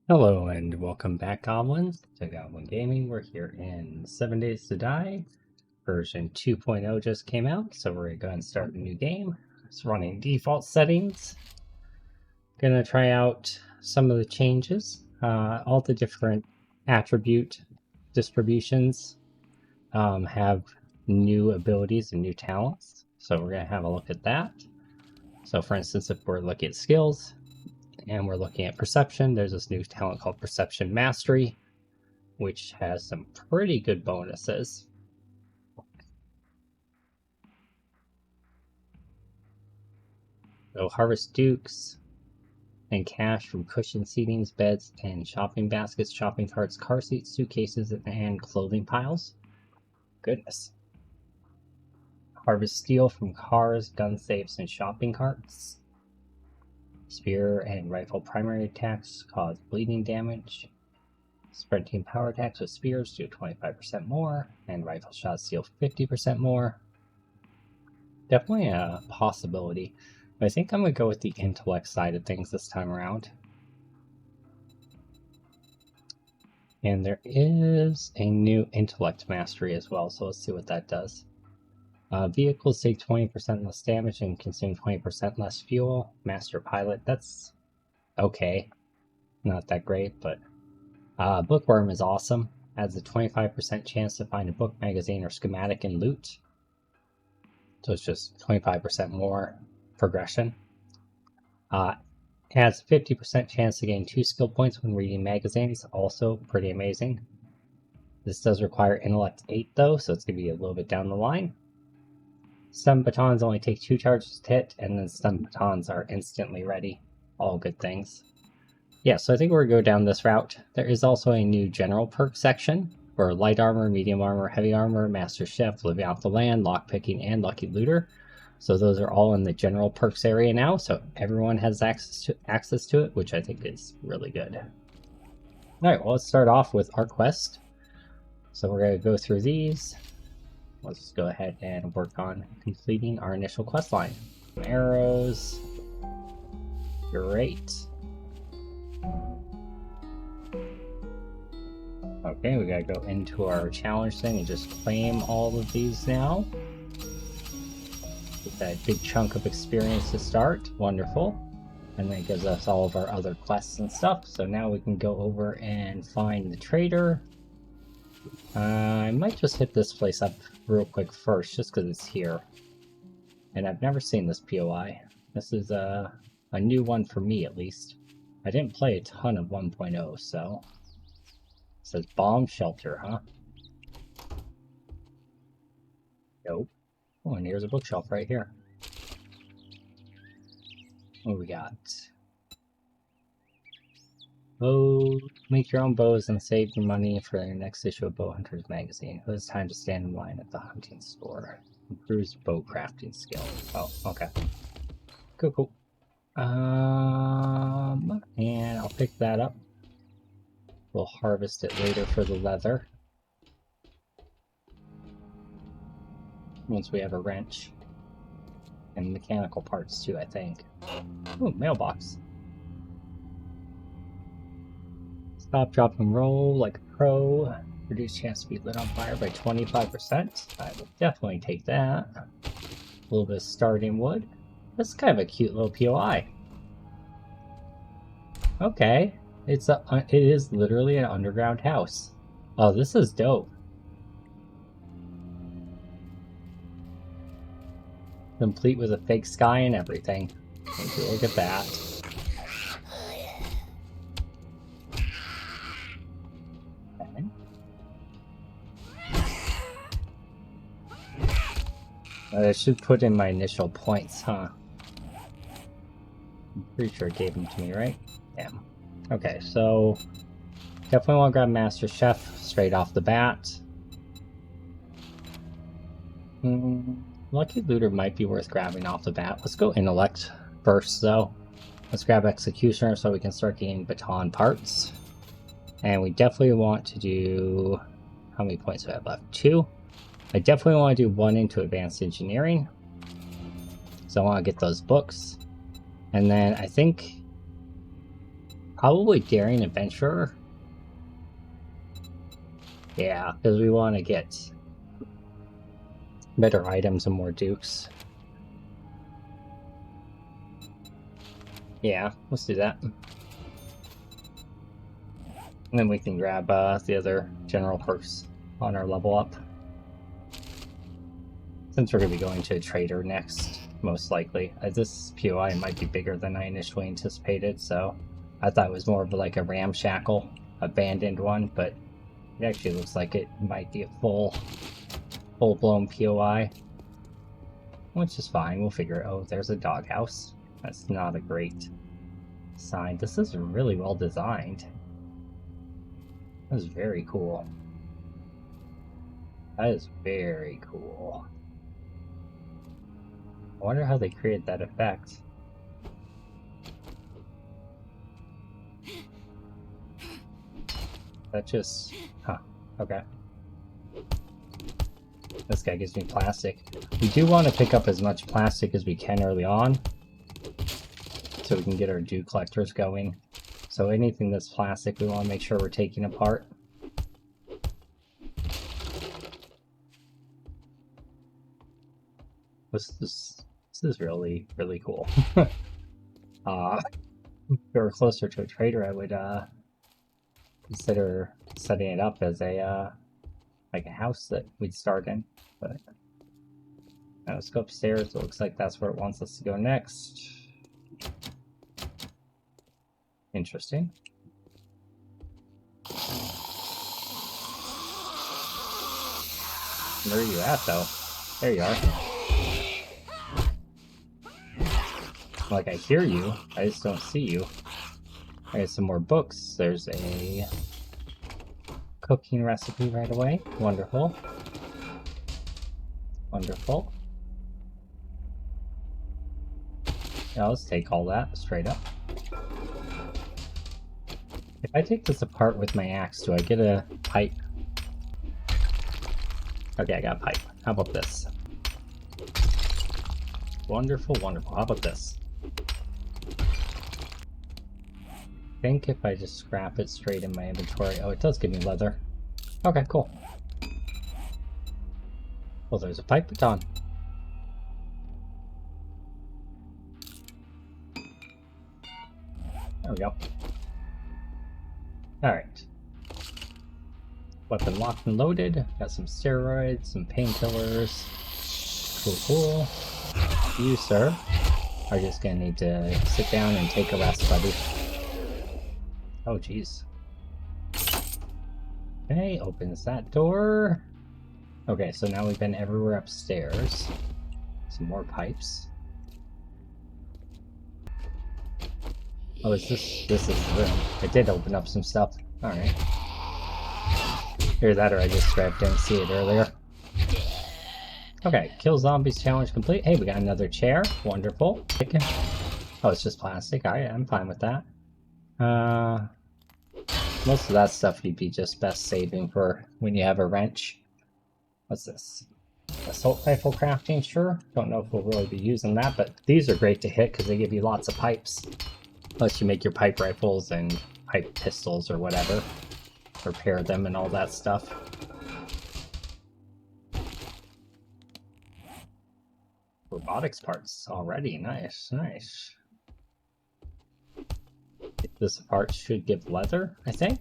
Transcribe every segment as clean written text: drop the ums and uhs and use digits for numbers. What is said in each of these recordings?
Hello and welcome back, Goblins, to Goblin Gaming. We're here in 7 Days to Die. Version 2.0 just came out, so we're going to go and start a new game. It's running default settings. Gonna try out some of the changes. All the different attribute distributions have new abilities and new talents, so we're going to have a look at that. So for instance, if we're looking at skills, and we're looking at perception, there's this new talent called Perception Mastery, which has some pretty good bonuses. So harvest dukes and cash from cushion seatings, beds, and shopping baskets, shopping carts, car seats, suitcases, and clothing piles. Goodness. Harvest steel from cars, gun safes, and shopping carts. Spear and rifle primary attacks cause bleeding damage. Spread team power attacks with spears do 25% more, and rifle shots deal 50% more. Definitely a possibility. But I think I'm going to go with the intellect side of things this time around. And there is a new intellect mastery as well, so let's see what that does. Vehicles take 20% less damage and consume 20% less fuel. Master pilot, that's okay. Not that great, but bookworm is awesome. Adds a 25% chance to find a book, magazine, or schematic in loot. So it's just 25% more progression. Has 50% chance to gain 2 skill points when reading magazines, also pretty amazing. This does require intellect 8 though, so it's going to be a little bit down the line. Stun batons only take 2 charges to hit, and then stun batons are instantly ready. All good things. Yeah, so I think we're going to go down this route. There is also a new general perk section for light armor, medium armor, heavy armor, master chef, living off the land, lockpicking, and lucky looter. So those are all in the general perks area now, so everyone has access to it, which I think is really good. Alright, well, let's start off with our quest. So we're going to go through these. Let's go ahead and work on completing our initial quest line. Some arrows. Great. Okay, we gotta go into our challenge thing and just claim all of these now. Get that big chunk of experience to start. Wonderful. And then it gives us all of our other quests and stuff. So now we can go over and find the trader. I might just hit this place up real quick first, just because it's here. And I've never seen this POI. This is a new one for me, at least. I didn't play a ton of 1.0, so... It says bomb shelter, huh? Nope. Oh, and here's a bookshelf right here. What do we got? Bow. Make your own bows and save your money for your next issue of Bowhunters magazine. Who has time to stand in line at the hunting store? Improves bow crafting skill. Oh, okay. Cool. And I'll pick that up. We'll harvest it later for the leather. Once we have a wrench. And mechanical parts too, I think. Ooh, mailbox. Stop, drop, and roll like a pro. Reduce chance to be lit on fire by 25%. I will definitely take that. A little bit of starting wood. That's kind of a cute little POI. Okay. It is literally an underground house. Oh, this is dope. Complete with a fake sky and everything. Take a look at that. Okay. I should put in my initial points, huh? I'm pretty sure it gave them to me, right? Damn. Okay, so definitely want to grab Master Chef straight off the bat. Lucky Looter might be worth grabbing off the bat. Let's go Intellect first, though. Let's grab Executioner so we can start getting baton parts. And we definitely want to do... How many points do I have left? 2. I definitely want to do 1 into Advanced Engineering. So I want to get those books. And then I think... Probably daring adventurer. Yeah, because we want to get better items and more dukes. Yeah, let's do that. And then we can grab the other general perks on our level up. Since we're going to be going to a trader next, most likely. This POI might be bigger than I initially anticipated, so I thought it was more of like a ramshackle, abandoned one, but it actually looks like it might be a full-blown POI. Which is fine, we'll figure it. Oh, there's a doghouse. That's not a great sign. This is really well designed. That is very cool. That is very cool. I wonder how they created that effect. That just... huh, okay. This guy gives me plastic. We do want to pick up as much plastic as we can early on, so we can get our dew collectors going. So anything that's plastic, we want to make sure we're taking apart. This is really, really cool. If we were closer to a trader, I would consider setting it up as a like a house that we'd start in. But now let's go upstairs. It looks like that's where it wants us to go next. Interesting. Where are you at, though? There you are. Like, I hear you, I just don't see you. I got some more books. There's a cooking recipe right away. Wonderful. Wonderful. Yeah, let's take all that straight up. If I take this apart with my axe, do I get a pipe? Okay, I got a pipe. How about this? Wonderful, wonderful. How about this? I think if I just scrap it straight in my inventory... Oh, it does give me leather. Okay, cool. Well, there's a pipe baton. There we go. Alright. Weapon locked and loaded. Got some steroids, some painkillers. Cool, cool. You, sir, are just gonna need to sit down and take a rest, buddy. Oh, jeez. Okay, opens that door. Okay, so now we've been everywhere upstairs. Some more pipes. Oh, is this is the room. It did open up some stuff. Alright. Either that or I just didn't see it earlier. Okay, kill zombies challenge complete. Hey, we got another chair. Wonderful. Oh, it's just plastic. Alright, I'm fine with that. Most of that stuff you'd be just best saving for when you have a wrench. What's this? Assault rifle crafting, sure. Don't know if we'll really be using that, but these are great to hit because they give you lots of pipes. Unless you make your pipe rifles and pipe pistols or whatever. Repair them and all that stuff. Robotics parts already. Nice, nice. This part should give leather, I think.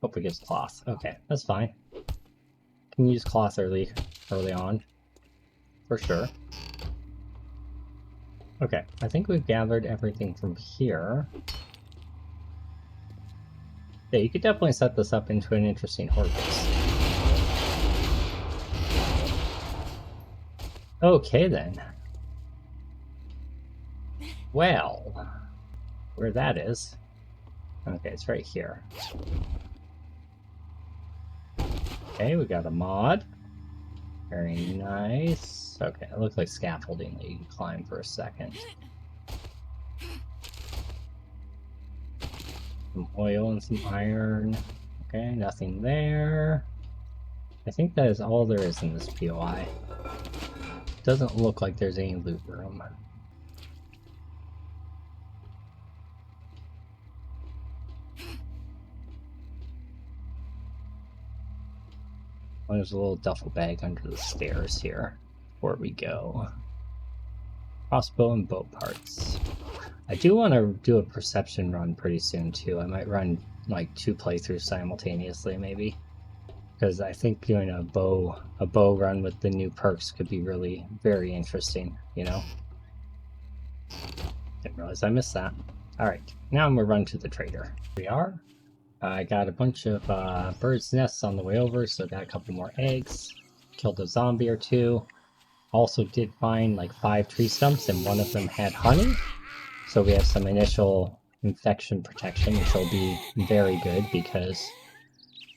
Hope it gives cloth. Okay, that's fine. Can use cloth early on, for sure. Okay, I think we've gathered everything from here. Yeah, you could definitely set this up into an interesting horde base. Okay then. Well, where that is. Okay, it's right here. Okay, we got a mod. Very nice. Okay, it looks like scaffolding that you can climb for a second. Some oil and some iron. Okay, nothing there. I think that is all there is in this POI. Doesn't look like there's any loot room. Oh, there's a little duffel bag under the stairs here. Before we go. Crossbow and bow parts. I do want to do a perception run pretty soon too. I might run like 2 playthroughs simultaneously maybe. Because I think doing a bow run with the new perks could be really very interesting, you know? Didn't realize I missed that. Alright, now I'm gonna run to the trader. Here we are. I got a bunch of birds' nests on the way over, so I got a couple more eggs. Killed a zombie or 2. Also did find like 5 tree stumps, and one of them had honey. So we have some initial infection protection, which will be very good because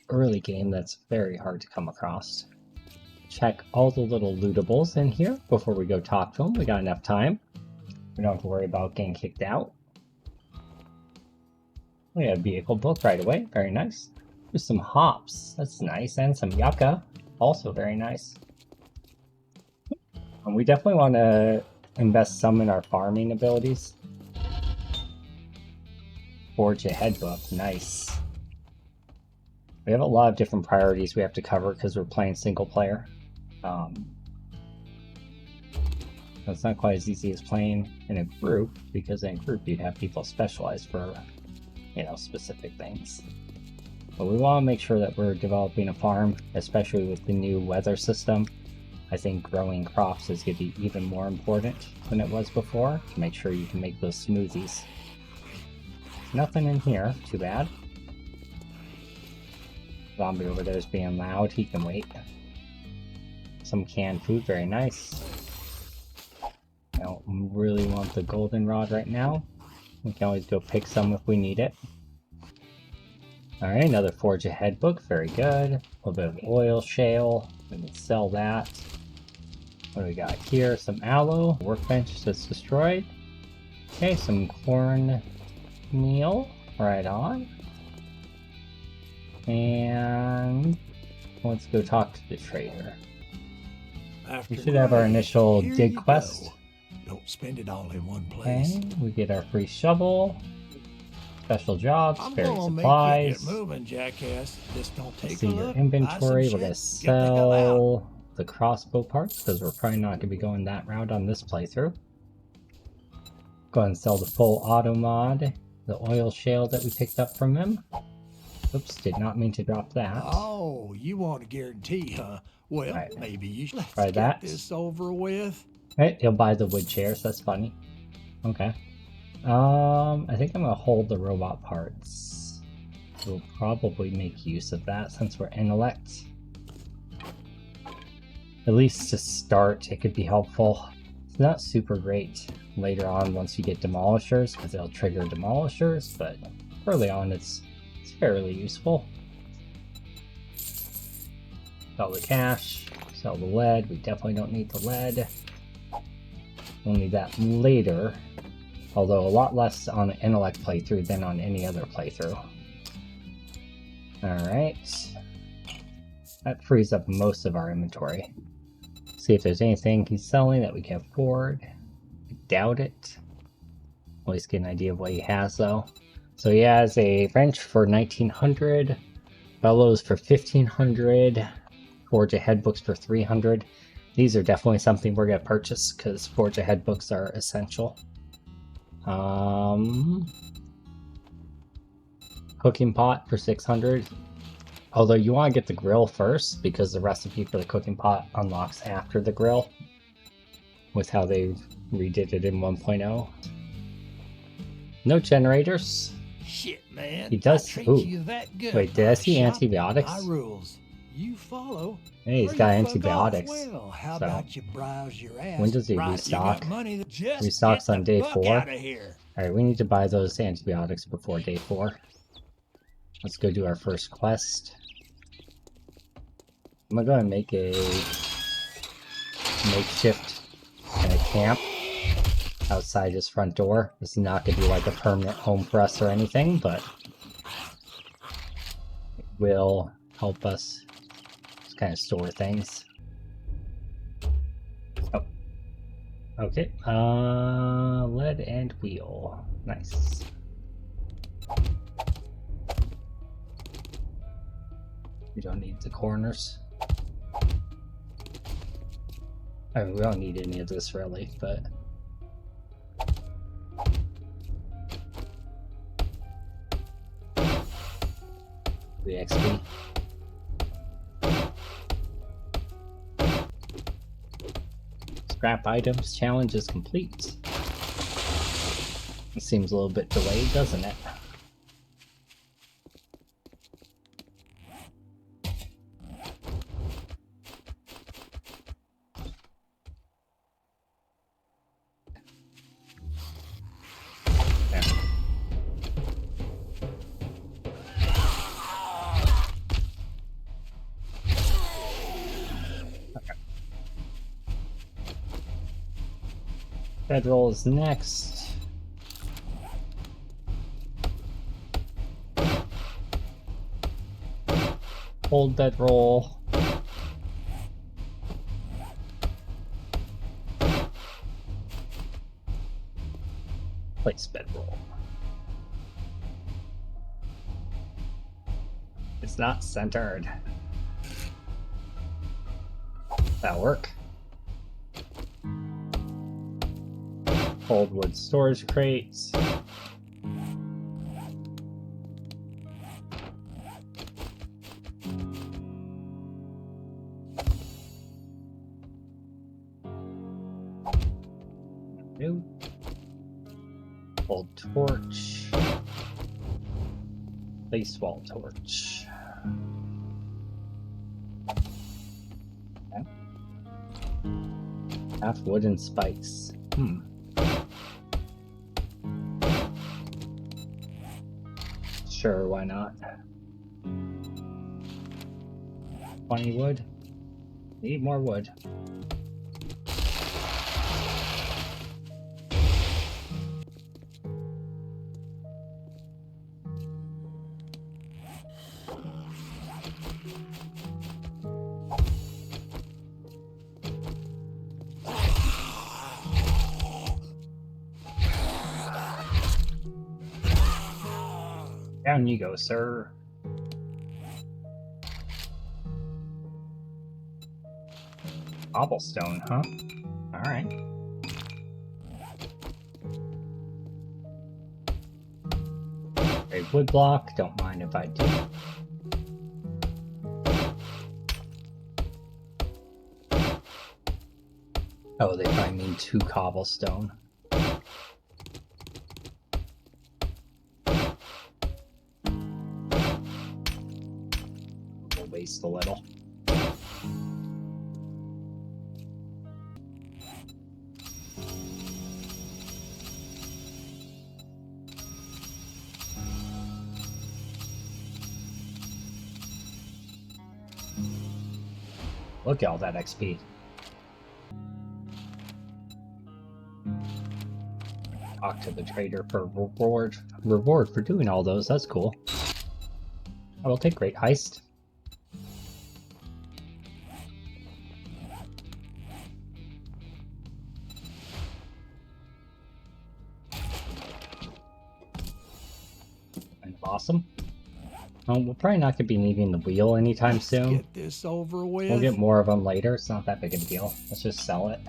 early game that's very hard to come across. Check all the little lootables in here before we go talk to them. We got enough time. We don't have to worry about getting kicked out. We have a vehicle book right away. Very nice. There's some hops. That's nice. And some yucca. Also very nice. And we definitely want to invest some in our farming abilities. Forge ahead book. Nice. We have a lot of different priorities we have to cover because we're playing single player. It's not quite as easy as playing in a group, because in a group you'd have people specialized for, you know, specific things. But we want to make sure that we're developing a farm, especially with the new weather system. I think growing crops is going to be even more important than it was before, to make sure you can make those smoothies. Nothing in here, too bad. Zombie over there is being loud, he can wait. Some canned food, very nice. I don't really want the goldenrod right now. We can always go pick some if we need it. Alright, another forge ahead book, very good. A little bit of oil shale, we can sell that. What do we got here? Some aloe, workbench that's destroyed. Okay, some corn meal, right on. And let's go talk to the trader. We should have our initial dig quest. Don't spend it all in one place. Okay, we get our free shovel, special jobs, I'm buried gonna supplies. make you get moving, jackass. Just don't take See a your look. inventory. We're gonna Get the hell out. sell the crossbow parts because we're probably not gonna be going that route on this playthrough. Go ahead and sell the full auto mod, the oil shale that we picked up from him. Oops, did not mean to drop that. Oh, you want a guarantee, huh? Well, Right. maybe you should Try that. get this over with. Right, he'll buy the wood chairs, that's funny. Okay. I think I'm gonna hold the robot parts. We'll probably make use of that since we're intellect. At least to start, it could be helpful. It's not super great later on once you get demolishers, because they'll trigger demolishers, but early on it's fairly useful. Sell the cash, sell the lead. We definitely don't need the lead. We'll need that later, although a lot less on an intellect playthrough than on any other playthrough. Alright. That frees up most of our inventory. See if there's anything he's selling that we can afford. I doubt it. At least get an idea of what he has though. So he has a wrench for 1900, bellows for 1500, forge ahead books for 300. These are definitely something we're gonna purchase because forge ahead books are essential. Cooking pot for 600. Although you want to get the grill first because the recipe for the cooking pot unlocks after the grill with how they redid it in 1.0. No generators. Shit, man. He does. I treat Ooh. you that good. Wait, did I see Shop, antibiotics? my rules. You follow. Hey, he's or got you fuck antibiotics. off. Well, how So, about you browse your ass? when does he right, restock? You got money that just Restocks get on the day fuck 4. outta here. Alright, we need to buy those antibiotics before day 4. Let's go do our first quest. I'm gonna go and make a makeshift kind of camp outside his front door. This is not gonna be like a permanent home for us or anything, but it will help us just kind of store things. Oh. Okay, lead and wheel. Nice. We don't need the corners. I mean, we don't need any of this really, but... The XP. Scrap items challenge is complete. It seems a little bit delayed, doesn't it? There. Okay. Bedroll is next. Hold bedroll. Place bedroll. It's not centered. That'll work. Hold wood storage crates. New. Hold torch. Place wall torch. Okay. Half wooden spikes. Sure, why not? 20 wood. Need more wood. Down you go, sir. Cobblestone, huh? Alright. A wood block, don't mind if I do. Oh, they probably mean 2 cobblestone. We'll waste a little. Look at all that XP. Talk to the trader for reward for doing all those. That's cool. I will take Great Heist. Kind of awesome. We're probably not going to be needing the wheel anytime soon. Get this over with. We'll get more of them later. It's not that big of a deal. Let's just sell it.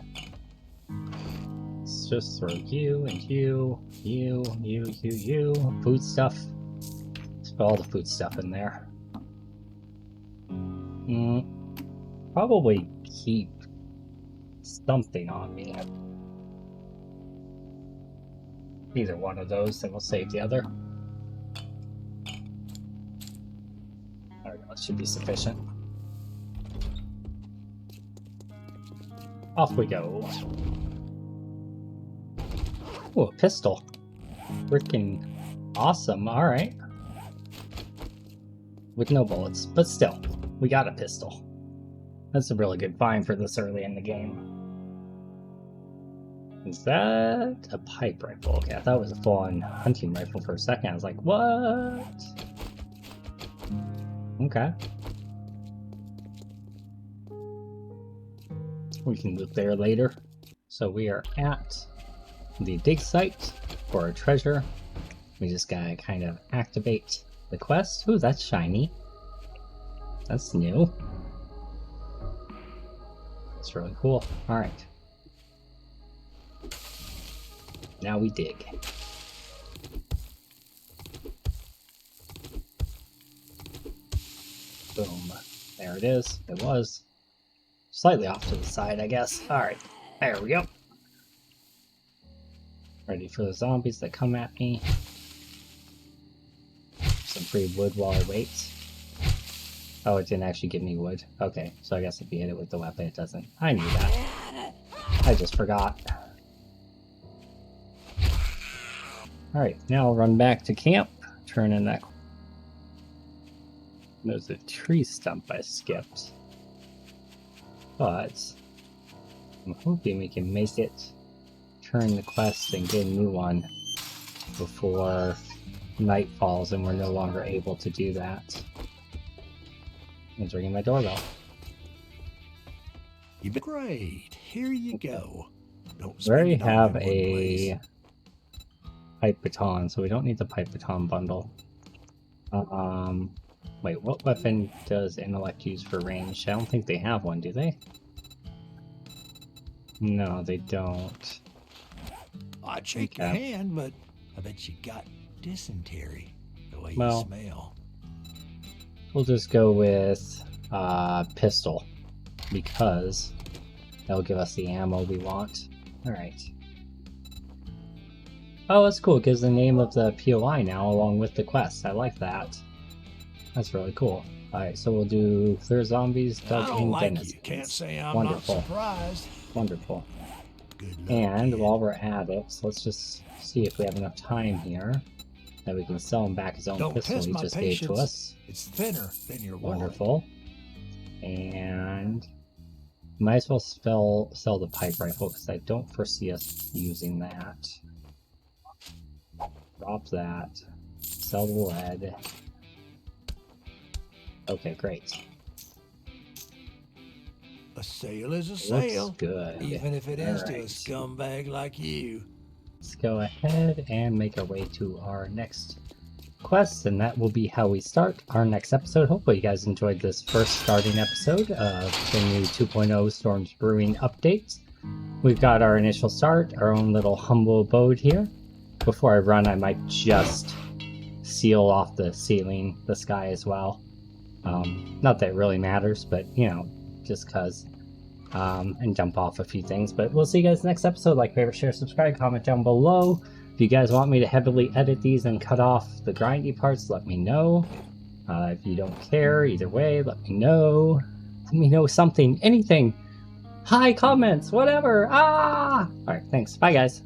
Let's just throw you and you. Food stuff. Let's put all the food stuff in there. Probably keep something on me. Either one of those, then we'll save the other. There we go, that should be sufficient. Off we go. Oh, a pistol. Freaking awesome, alright. With no bullets, but still, we got a pistol. That's a really good find for this early in the game. Is that a pipe rifle? Okay, I thought it was a full-on hunting rifle for a second. I was like, what? Okay. We can loot there later. So we are at the dig site for our treasure. We just gotta kind of activate the quest. Ooh, that's shiny. That's new. It's really cool. Alright. Now we dig. Boom. There it is. It was. Slightly off to the side, I guess. Alright. There we go. Ready for the zombies that come at me. Some free wood while I wait. Oh, it didn't actually give me wood. Okay, so I guess if you hit it with the weapon, it doesn't. I knew that. I just forgot. Alright, now I'll run back to camp. Turn in that... There's a tree stump I skipped. But... I'm hoping we can make it, turn the quest, and get a new one before night falls and we're no longer able to do that. It's ringing my doorbell. You great. Here you go. Don't We already spend it all have in one place. a pipe baton, so we don't need the pipe baton bundle. Wait, what weapon does intellect use for range? I don't think they have one, do they? No, they don't. I'd shake your hand, but I bet you got dysentery the way Well, you smell. We'll just go with pistol, because that'll give us the ammo we want. Alright. Oh, that's cool. It gives the name of the POI now along with the quest. I like that. That's really cool. Alright, so we'll do clear zombies, I dug don't in like denizens. you. Can't say I'm Wonderful. not surprised. Wonderful. Good luck, And kid. while we're at it, so let's just see if we have enough time here that we can sell him back his own Don't pistol test he my just gave to patience. us. It's thinner than your wallet. Wonderful. And might as well sell the pipe rifle because I don't foresee us using that. Drop that. Sell the lead. Okay, great. A sale is a Looks sale, good. even if it is to a Alright. scumbag like you. Let's go ahead and make our way to our next quest, and that will be how we start our next episode. Hopefully you guys enjoyed this first starting episode of the new 2.0 Storms Brewing update. We've got our initial start, our own little humble abode here. Before I run, I might just seal off the ceiling, the sky as well. Not that it really matters, but you know, just cause. And jump off a few things. But we'll see you guys next episode. Like, favorite, share, subscribe, comment down below. If you guys want me to heavily edit these and cut off the grindy parts, let me know. If you don't care, either way, let me know. Let me know something, anything. Hi, comments, whatever. Alright, thanks. Bye, guys.